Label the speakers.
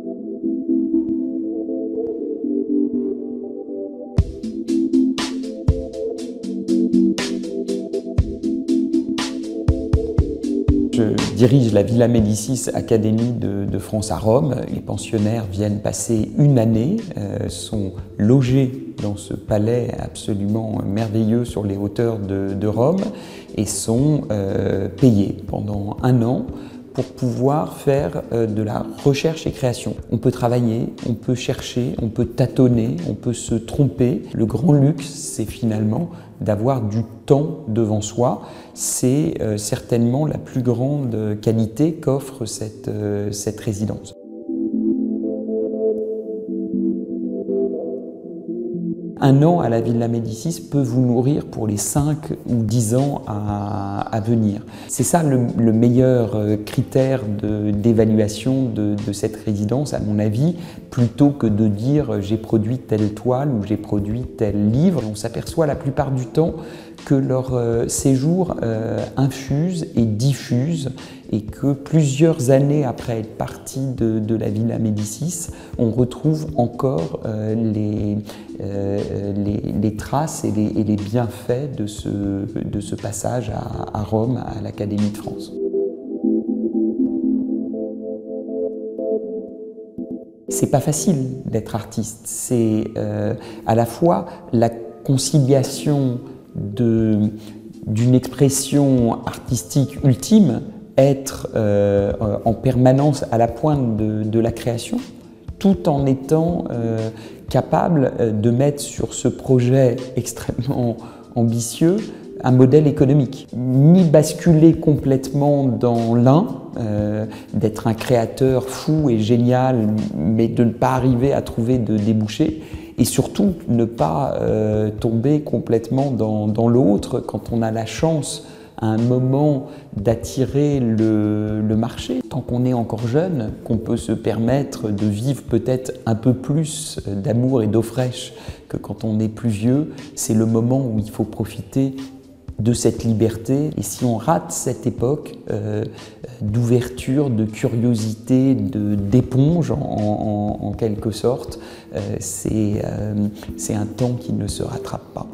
Speaker 1: Je dirige la Villa Médicis Académie de France à Rome. Les pensionnaires viennent passer une année, sont logés dans ce palais absolument merveilleux sur les hauteurs de Rome et sont payés pendant un an pour pouvoir faire de la recherche et création. On peut travailler, on peut chercher, on peut tâtonner, on peut se tromper. Le grand luxe, c'est finalement d'avoir du temps devant soi. C'est certainement la plus grande qualité qu'offre cette résidence. Un an à la Villa Médicis peut vous nourrir pour les 5 ou 10 ans à venir. C'est ça le meilleur critère d'évaluation de cette résidence, à mon avis, plutôt que de dire j'ai produit telle toile ou j'ai produit tel livre. On s'aperçoit la plupart du temps que leur séjour infuse et diffuse et que plusieurs années après être parti de la Villa Médicis, on retrouve encore les traces et les bienfaits de ce passage à Rome, à l'Académie de France. C'est pas facile d'être artiste, c'est à la fois la conciliation d'une expression artistique ultime, être en permanence à la pointe de la création, tout en étant capable de mettre sur ce projet extrêmement ambitieux un modèle économique. Ni basculer complètement dans l'un, d'être un créateur fou et génial, mais de ne pas arriver à trouver de débouchés, et surtout ne pas tomber complètement dans l'autre quand on a la chance à un moment d'attirer le marché. Tant qu'on est encore jeune, qu'on peut se permettre de vivre peut-être un peu plus d'amour et d'eau fraîche que quand on est plus vieux, c'est le moment où il faut profiter de cette liberté. Et si on rate cette époque d'ouverture, de curiosité, d'éponge en quelque sorte, c'est un temps qui ne se rattrape pas.